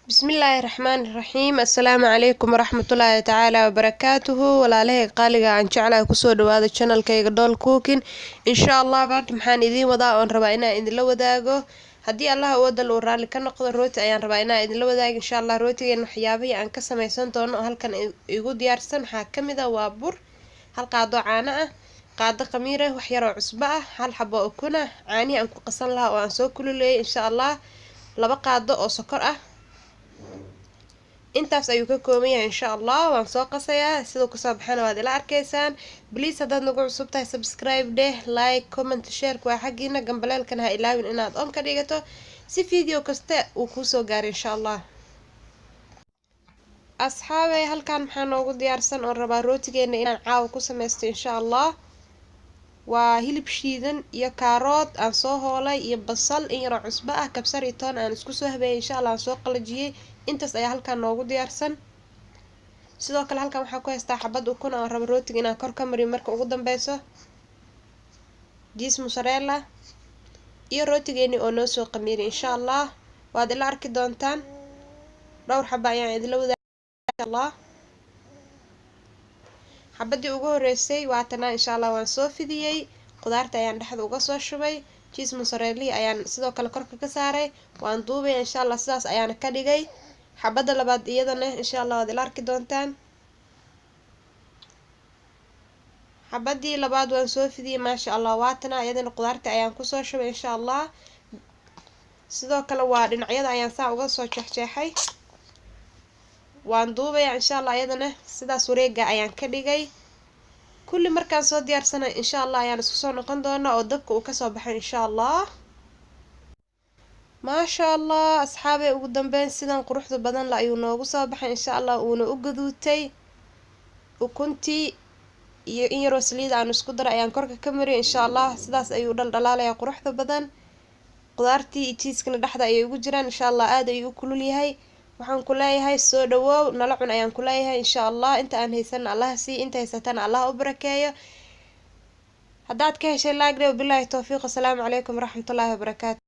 بسم الله الرحمن الرحيم السلام عليكم ورحمة الله تعالى وبركاته ولا له قالقة عن شعله كسود وهذا الشانل كي دول كوكين إن شاء الله بعد محان إذي وضع ربعنا إذن لو ذاقه هدي الله ودل ورالي كان نقد الروتي أيان ربعنا إذن لو ذاق إن شاء الله روتي إنه حيابي عن كسم يسنتون وهل كان يقول يارسن حاكم إذا وابور هل قاعدوا عاناء قاعدة قميرة وحيرة عصبة هل حبوا أكونه عاني أنكو قصن لها وأنسو كل لي إن شاء الله لبا قاعدة أو سكر intaas ayuu ka kooban yahay insha Allah waan soo qasayaa sidoo ku soo baxana waad ila arkaysaan please hadaad nagu cusub tahay subscribe deh like comment share waa xaqiina gambaleelkan ha ilaawin inaad on ka dhigato si video kasta uu ku soo gaaro insha Allah asxaabay halkan maxaa noogu diyaarsan oo rabaa rootigeena inaan caawa ku sameysto insha Allah waa hilib shiidan iyo karoot aan soo hoolay iyo basal iyo cusbo ah kabsar iyo toon aan isku soo habeeyay insha Allah aan soo qalajiyay intaas ayaa halkan noogu diyaarsan sidoo kale halkan waxaa ku haystaa xabad ukun oo rabo rootiga inaan kor ka mariyo marka ugu dambeyso cheese mozzarella iyo rootigeeni oo noo soo qamiiri insha Allah waad ila arki doontaan dhowr xabba ayaan idin la wadaagay insha Allah xabadii ugu horeysay waa tan insha Allah waan soo fidiyay qudaarta ayaan dhexda uga soo shubay cheese mozzarella ayaan sidoo kale korka ka saaray waan duubay insha Allah sidaas ayaan ka dhigay xabada labaad iyadana insha Allah waad ila arki doontaan xabadii labaad waan soo fidiyay maasha Allah waatana iyadana qudaarta ayaan ku soo shubay insha Allah sidoo kale waa dhinacyada ayaan saa uga soo jeexjeexay waan duubay insha Allah iyadana sidaas wareega ayaan ka dhigay kulli markaan soo diyaarsanay insha Allah ayaan isku soo noqon doonaa oo dabka uu ka soo baxay insha Allah ما شاء الله أصحابي ugu dambeyn sidan quruxda badan la ayuu noogu soo baxay insha Allah uuna u gaduutay ukuntii iyo in yar oo saliid aan isku daray ayaan korka ka mariyay insha Allah sidaas ayuu dhalaalayaa quruxda badan qudaartii iyo cheese-kana dhexda ayay ugu jiraan insha Allah aad ayuu u kulul yahay waxaan ku leeyahay soo dhawow nala cun ayaan ku leeyahay insha Allah inta aan haysan Allah si inta haysatana Allah u barakeeyo haddaad ka heshay like billahi tawfiiq assalamu alaykum warahmatullahi wabarakatuh